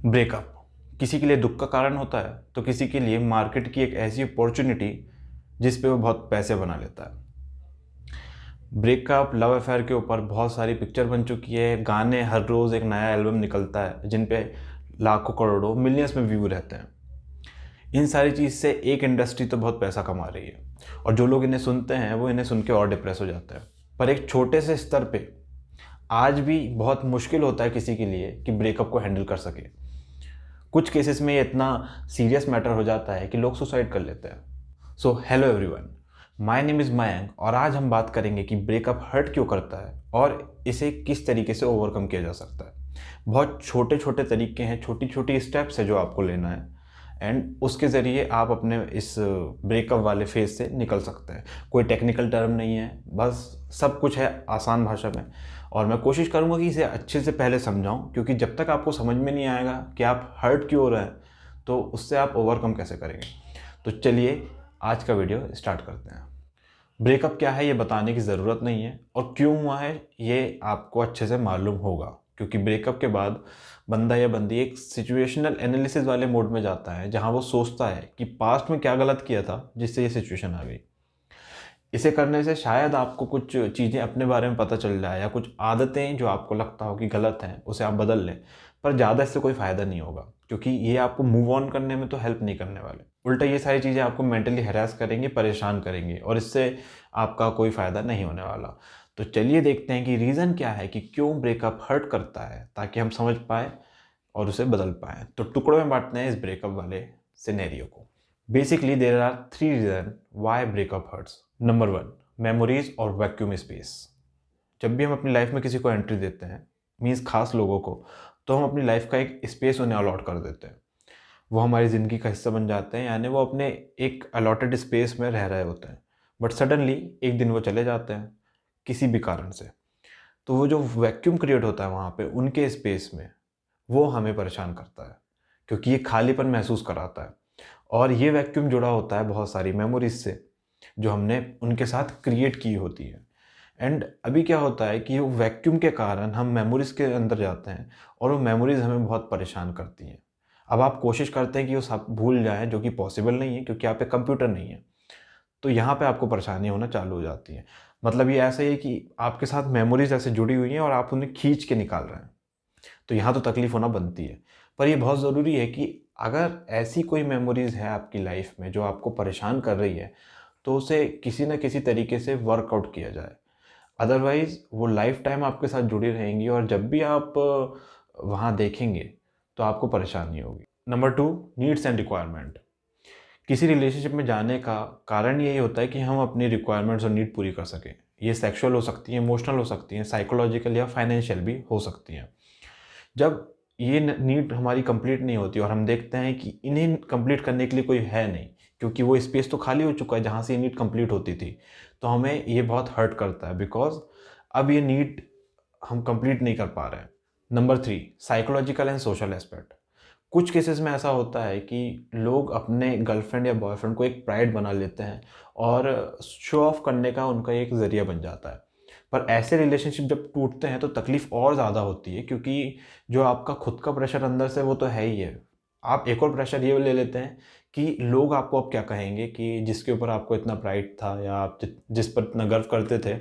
Breakup किसी के लिए दुख का कारण होता है तो किसी के लिए मार्केट की एक ऐसी अपॉर्चुनिटी जिस पे वो बहुत पैसे बना लेता है। ब्रेकअप लव अफेयर के ऊपर बहुत सारी पिक्चर बन चुकी है, गाने, हर रोज़ एक नया एल्बम निकलता है जिन पे लाखों करोड़ों मिलियंस में व्यू रहते हैं। इन सारी चीज़ से एक इंडस्ट्री तो बहुत पैसा कमा रही है और जो लोग इन्हें सुनते हैं वो इन्हें सुन के और डिप्रेस हो जाते हैं। पर एक छोटे से स्तर पे आज भी बहुत मुश्किल होता है किसी के लिए कि ब्रेकअप को हैंडल कर सके। कुछ केसेस में ये इतना सीरियस मैटर हो जाता है कि लोग सुसाइड कर लेते हैं। So hello everyone, my name is Mayank और आज हम बात करेंगे कि ब्रेकअप हर्ट क्यों करता है और इसे किस तरीके से ओवरकम किया जा सकता है। बहुत छोटे छोटे तरीके हैं, छोटी छोटी स्टेप्स है जो आपको लेना है एंड उसके ज़रिए आप अपने इस ब्रेकअप वाले फेज से निकल सकते हैं। कोई टेक्निकल टर्म नहीं है, बस सब कुछ है आसान भाषा में और मैं कोशिश करूँगा कि इसे अच्छे से पहले समझाऊँ, क्योंकि जब तक आपको समझ में नहीं आएगा कि आप हर्ट क्यों हो रहे हैं तो उससे आप ओवरकम कैसे करेंगे। तो चलिए आज का वीडियो स्टार्ट करते हैं। ब्रेकअप क्या है ये बताने की ज़रूरत नहीं है और क्यों हुआ है ये आपको अच्छे से मालूम होगा, क्योंकि ब्रेकअप के बाद बंदा या बंदी एक सिचुएशनल एनालिसिस वाले मोड में जाता है जहां वो सोचता है कि पास्ट में क्या गलत किया था जिससे ये सिचुएशन आ गई। इसे करने से शायद आपको कुछ चीज़ें अपने बारे में पता चल जाए या कुछ आदतें जो आपको लगता हो कि गलत हैं उसे आप बदल लें, पर ज़्यादा इससे कोई फ़ायदा नहीं होगा क्योंकि ये आपको मूव ऑन करने में तो हेल्प नहीं करने वाले। उल्टा ये सारी चीज़ें आपको मेंटली हैरेस करेंगे, परेशान करेंगे और इससे आपका कोई फ़ायदा नहीं होने वाला। तो चलिए देखते हैं कि रीज़न क्या है कि क्यों ब्रेकअप हर्ट करता है, ताकि हम समझ पाए और उसे बदल पाएँ। तो टुकड़ों में बांटते हैं इस ब्रेकअप वाले सिनेरियो को। Basically there are 3 reason why breakup hurts. Number 1, memories और वैक्यूम स्पेस। जब भी हम अपनी लाइफ में किसी को एंट्री देते हैं, मीन्स खास लोगों को, तो हम अपनी लाइफ का एक स्पेस उन्हें अलॉट कर देते हैं। वो हमारी ज़िंदगी का हिस्सा बन जाते हैं, यानी वो अपने एक अलॉटेड स्पेस में रह रहे होते हैं। बट सडनली एक दिन वो चले जाते हैं किसी भी कारण से, तो वो जो वैक्यूम क्रिएट होता है वहाँ पे उनके स्पेस में, वो हमें परेशान करता है क्योंकि ये खालीपन महसूस कराता है। और ये वैक्यूम जुड़ा होता है बहुत सारी मेमोरीज से जो हमने उनके साथ क्रिएट की होती है। एंड अभी क्या होता है कि वो वैक्यूम के कारण हम मेमोरीज के अंदर जाते हैं और वो मेमोरीज हमें बहुत परेशान करती हैं। अब आप कोशिश करते हैं कि वो सब भूल जाएं, जो कि पॉसिबल नहीं है क्योंकि आप पे कंप्यूटर नहीं है। तो यहाँ पे आपको परेशानी होना चालू हो जाती है। मतलब ये ऐसा ही है कि आपके साथ मेमोरीज ऐसे जुड़ी हुई हैं और आप उन्हें खींच के निकाल रहे हैं, तो यहाँ तो तकलीफ होना बनती है। पर ये बहुत ज़रूरी है कि अगर ऐसी कोई मेमोरीज़ है आपकी लाइफ में जो आपको परेशान कर रही है तो उसे किसी न किसी तरीके से वर्कआउट किया जाए। अदरवाइज़ वो लाइफ टाइम आपके साथ जुड़ी रहेंगी और जब भी आप वहाँ देखेंगे तो आपको परेशानी होगी। Number 2, needs and requirement. किसी रिलेशनशिप में जाने का कारण यही होता है कि हम अपनी रिक्वायरमेंट्स और नीड पूरी कर सकें। ये सेक्सुअल हो सकती हैं, इमोशनल हो सकती हैं, साइकोलॉजिकल या फाइनेंशियल भी हो सकती हैं। जब ये नीड हमारी कंप्लीट नहीं होती और हम देखते हैं कि इन्हें कंप्लीट करने के लिए कोई है नहीं, क्योंकि वो स्पेस तो खाली हो चुका है जहाँ से ये नीड कंप्लीट होती थी, तो हमें ये बहुत हर्ट करता है बिकॉज अब ये नीड हम कंप्लीट नहीं कर पा रहे हैं। Number 3, psychological and social aspect. कुछ केसेस में ऐसा होता है कि लोग अपने गर्लफ्रेंड या बॉयफ्रेंड को एक प्राइड बना लेते हैं और शो ऑफ करने का उनका एक ज़रिया बन जाता है। पर ऐसे रिलेशनशिप जब टूटते हैं तो तकलीफ़ और ज़्यादा होती है, क्योंकि जो आपका खुद का प्रेशर अंदर से वो तो है ही है, आप एक और प्रेशर ये ले लेते हैं कि लोग आपको अब क्या कहेंगे कि जिसके ऊपर आपको इतना प्राइड था या आप जिस पर इतना गर्व करते थे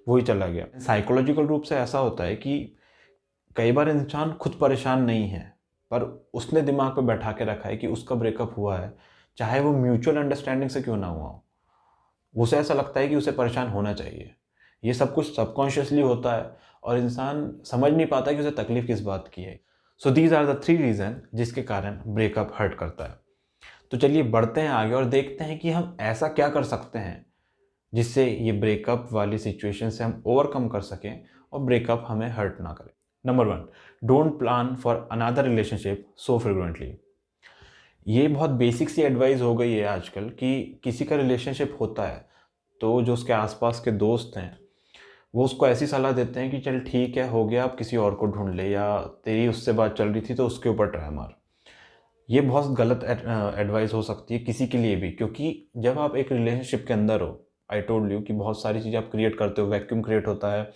वही चला गया। साइकोलॉजिकल रूप से ऐसा होता है कि कई बार इंसान खुद परेशान नहीं है, पर उसने दिमाग पे बैठा के रखा है कि उसका ब्रेकअप हुआ है, चाहे वो म्यूचुअल अंडरस्टैंडिंग से क्यों ना हुआ हो, उसे ऐसा लगता है कि उसे परेशान होना चाहिए। ये सब कुछ सबकॉन्शियसली होता है और इंसान समझ नहीं पाता कि उसे तकलीफ किस बात की है। So these are the 3 reason जिसके कारण ब्रेकअप हर्ट करता है। तो चलिए बढ़ते हैं आगे और देखते हैं कि हम ऐसा क्या कर सकते हैं जिससे ये ब्रेकअप वाली सिचुएशन से हम ओवरकम कर सकें और ब्रेकअप हमें हर्ट ना करे। Number 1, don't plan for another relationship so frequently. ये बहुत बेसिक सी एडवाइस हो गई है आजकल कि किसी का रिलेशनशिप होता है तो जो उसके आसपास के दोस्त हैं वो उसको ऐसी सलाह देते हैं कि चल ठीक है, हो गया, अब किसी और को ढूंढ ले, या तेरी उससे बात चल रही थी तो उसके ऊपर ट्राई मार। ये बहुत गलत एडवाइस हो सकती है किसी के लिए भी, क्योंकि जब आप एक रिलेशनशिप के अंदर हो, आई टोल्ड यू कि बहुत सारी चीज़ें आप क्रिएट करते हो, वैक्यूम क्रिएट होता है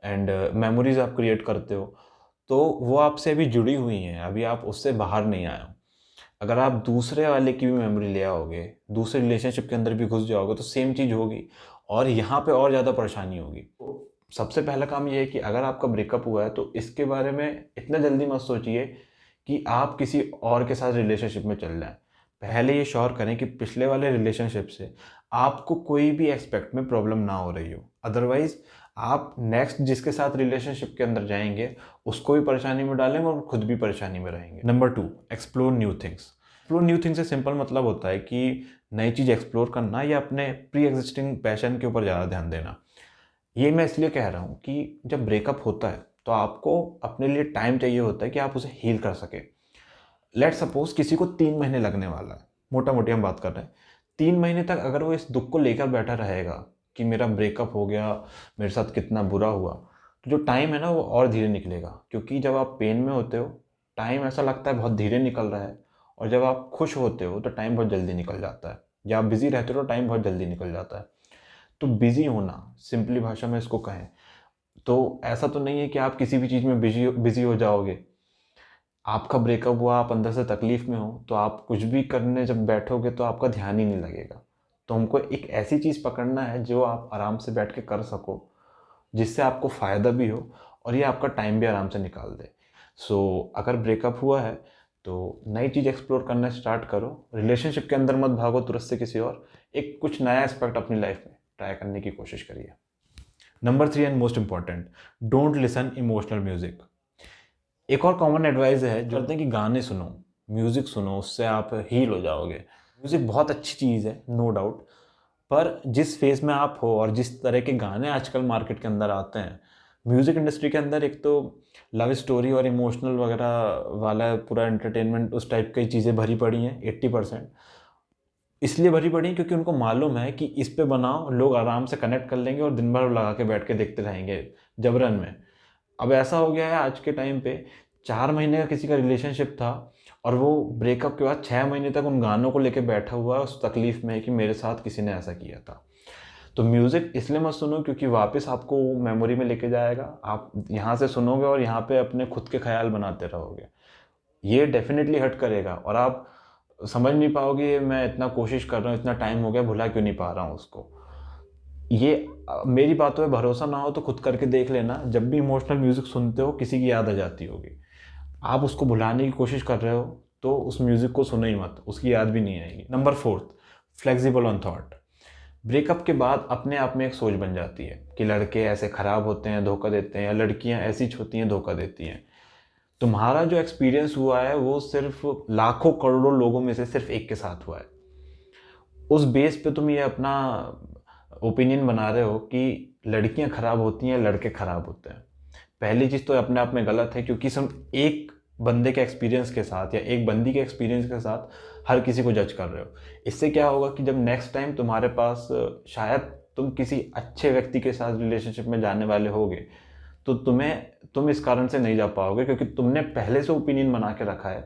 एंड मेमोरीज आप क्रिएट करते हो, तो वो आपसे अभी जुड़ी हुई हैं, अभी आप उससे बाहर नहीं आए हो। अगर आप दूसरे वाले की भी मेमोरी ले आओगे, दूसरे रिलेशनशिप के अंदर भी घुस जाओगे, तो सेम चीज़ होगी और यहाँ पे और ज़्यादा परेशानी होगी। तो सबसे पहला काम ये है कि अगर आपका ब्रेकअप हुआ है तो इसके बारे में इतना जल्दी मत सोचिए कि आप किसी और के साथ रिलेशनशिप में चल जाएं। पहले ये श्योर करें कि पिछले वाले रिलेशनशिप से आपको कोई भी एक्सपेक्ट में प्रॉब्लम ना हो रही हो। अदरवाइज आप नेक्स्ट जिसके साथ रिलेशनशिप के अंदर जाएंगे उसको भी परेशानी में डालेंगे और खुद भी परेशानी में रहेंगे। Number 2, explore new things. Explore new things से सिंपल मतलब होता है कि नई चीज़ एक्सप्लोर करना या अपने प्री एग्जिस्टिंग पैशन के ऊपर ज़्यादा ध्यान देना। ये मैं इसलिए कह रहा हूँ कि जब ब्रेकअप होता है तो आपको अपने लिए टाइम चाहिए होता है कि आप उसे हील कर सके। लेट सपोज किसी को 3 महीने लगने वाला है, मोटा मोटी हम बात कर रहे हैं। 3 महीने तक अगर वो इस दुख को लेकर बैठा रहेगा कि मेरा ब्रेकअप हो गया, मेरे साथ कितना बुरा हुआ, तो जो टाइम है ना वो और धीरे निकलेगा। क्योंकि जब आप पेन में होते हो टाइम ऐसा लगता है बहुत धीरे निकल रहा है, और जब आप खुश होते हो तो टाइम बहुत जल्दी निकल जाता है। या आप बिज़ी रहते हो तो टाइम बहुत जल्दी निकल जाता है। तो बिज़ी होना, सिंपली भाषा में इसको कहें तो ऐसा तो नहीं है कि आप किसी भी चीज़ में बिज़ी हो जाओगे। आपका ब्रेकअप हुआ, आप अंदर से तकलीफ़ में हो, तो आप कुछ भी करने जब बैठोगे तो आपका ध्यान ही नहीं लगेगा। तो हमको एक ऐसी चीज़ पकड़ना है जो आप आराम से बैठ के कर सको, जिससे आपको फ़ायदा भी हो और ये आपका टाइम भी आराम से निकाल दे। अगर ब्रेकअप हुआ है तो नई चीज़ एक्सप्लोर करना स्टार्ट करो। रिलेशनशिप के अंदर मत भागो तुरंत से किसी और, एक कुछ नया एस्पेक्ट अपनी लाइफ में ट्राई करने की कोशिश करिए। Number 3 and most important, don't listen emotional music. एक और कॉमन एडवाइस है जो कहते हैं कि गाने सुनो, म्यूज़िक सुनो, उससे आप हील हो जाओगे। म्यूज़िक बहुत अच्छी चीज़ है, नो डाउट, पर जिस फेज़ में आप हो और जिस तरह के गाने आजकल मार्केट के अंदर आते हैं, म्यूज़िक इंडस्ट्री के अंदर एक तो लव स्टोरी और इमोशनल वगैरह वाला पूरा एंटरटेनमेंट उस टाइप की चीज़ें भरी पड़ी हैं 80%। इसलिए भरी पड़ी हैं क्योंकि उनको मालूम है कि इस पे बनाओ, लोग आराम से कनेक्ट कर लेंगे और दिन भर लगा के बैठ के देखते रहेंगे जबरन में। अब ऐसा हो गया है आज के टाइम पे, 4 महीने का किसी का रिलेशनशिप था और वो ब्रेकअप के बाद 6 महीने तक उन गानों को लेके बैठा हुआ है उस तकलीफ़ में कि मेरे साथ किसी ने ऐसा किया था। तो म्यूज़िक इसलिए मत सुनो क्योंकि वापस आपको मेमोरी में लेके जाएगा। आप यहाँ से सुनोगे और यहाँ पे अपने खुद के ख्याल बनाते रहोगे। ये डेफिनेटली हर्ट करेगा और आप समझ नहीं पाओगे मैं इतना कोशिश कर रहा हूँ, इतना टाइम हो गया, भुला क्यों नहीं पा रहा हूँ उसको। ये मेरी बातों पे भरोसा ना हो तो खुद करके देख लेना, जब भी इमोशनल म्यूज़िक सुनते हो किसी की याद आ जाती होगी, आप उसको भुलाने की कोशिश कर रहे हो तो उस म्यूज़िक को सुनो ही मत, उसकी याद भी नहीं आएगी। Number 4, flexible on thought. Breakup के बाद अपने आप में एक सोच बन जाती है कि लड़के ऐसे ख़राब होते हैं, धोखा देते हैं, या लड़कियां ऐसी होती हैं, धोखा देती हैं। तुम्हारा जो एक्सपीरियंस हुआ है वो सिर्फ लाखों करोड़ों लोगों में से सिर्फ एक के साथ हुआ है। उस बेस पे तुम ये अपना ओपिनियन बना रहे हो कि लड़कियां ख़राब होती हैं, लड़के ख़राब होते हैं। पहली चीज़ तो अपने आप में गलत है क्योंकि तुम एक बंदे के एक्सपीरियंस के साथ या एक बंदी के एक्सपीरियंस के साथ हर किसी को जज कर रहे हो। इससे क्या होगा कि जब नेक्स्ट टाइम तुम्हारे पास शायद तुम किसी अच्छे व्यक्ति के साथ रिलेशनशिप में जाने वाले होगे तो तुम इस कारण से नहीं जा पाओगे क्योंकि तुमने पहले से ओपिनियन बना के रखा है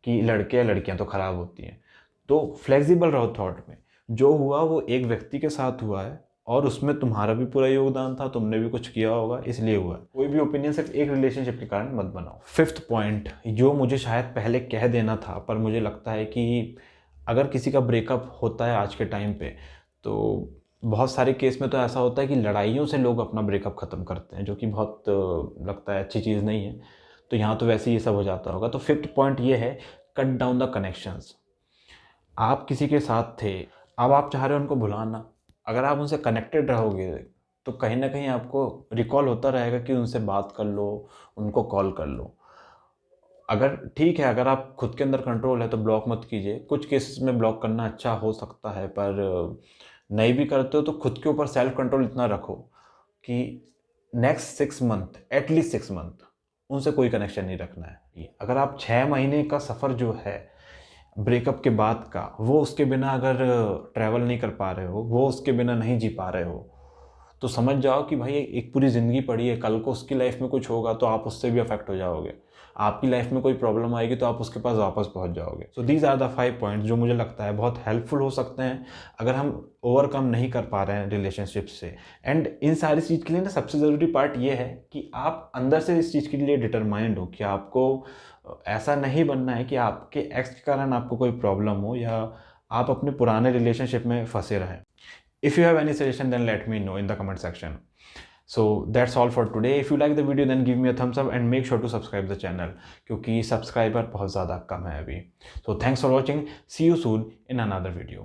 कि लड़के या लड़कियां तो ख़राब होती हैं। तो फ्लेक्सिबल रहो थॉट में, जो हुआ वो एक व्यक्ति के साथ हुआ है और उसमें तुम्हारा भी पूरा योगदान था, तुमने भी कुछ किया होगा इसलिए हुआ। कोई भी ओपिनियन सिर्फ एक रिलेशनशिप के कारण मत बनाओ। 5th पॉइंट, जो मुझे शायद पहले कह देना था पर मुझे लगता है कि अगर किसी का ब्रेकअप होता है आज के टाइम पे तो बहुत सारे केस में तो ऐसा होता है कि लड़ाइयों से लोग अपना ब्रेकअप ख़त्म करते हैं, जो कि बहुत लगता है अच्छी चीज़ नहीं है। तो यहाँ तो वैसे ही ये सब हो जाता होगा। तो 5th पॉइंट ये है, कट डाउन द कनेक्शंस। आप किसी के साथ थे, अब आप चाह रहे हो उनको भुलाना, अगर आप उनसे कनेक्टेड रहोगे तो कहीं ना कहीं आपको रिकॉल होता रहेगा कि उनसे बात कर लो, उनको कॉल कर लो। अगर ठीक है, अगर आप खुद के अंदर कंट्रोल है तो ब्लॉक मत कीजिए। कुछ केसेस में ब्लॉक करना अच्छा हो सकता है, पर नहीं भी करते हो तो खुद के ऊपर सेल्फ कंट्रोल इतना रखो कि नेक्स्ट 6 मंथ, एटलीस्ट 6 मंथ उनसे कोई कनेक्शन नहीं रखना है। अगर आप 6 महीने का सफ़र जो है ब्रेकअप के बाद का, वो उसके बिना अगर ट्रैवल नहीं कर पा रहे हो, वो उसके बिना नहीं जी पा रहे हो, तो समझ जाओ कि भाई एक पूरी ज़िंदगी पड़ी है, कल को उसकी लाइफ में कुछ होगा तो आप उससे भी अफेक्ट हो जाओगे। आपकी लाइफ में कोई प्रॉब्लम आएगी तो आप उसके पास वापस पहुंच जाओगे। So these are the 5 points जो मुझे लगता है बहुत हेल्पफुल हो सकते हैं अगर हम ओवरकम नहीं कर पा रहे हैं रिलेशनशिप से। एंड इन सारी चीज़ के लिए ना सबसे ज़रूरी पार्ट ये है कि आप अंदर से इस चीज़ के लिए डिटरमाइंड हो कि आपको ऐसा नहीं बनना है कि आपके एक्स के कारण आपको कोई प्रॉब्लम हो या आप अपने पुराने रिलेशनशिप में फंसे रहें। If you have any suggestion, then let me know in the comment section. So that's all for today. If you like the video, then give me a thumbs up and make sure to subscribe the channel क्योंकि subscriber बहुत ज़्यादा कम है अभी। So thanks for watching. See you soon in another video.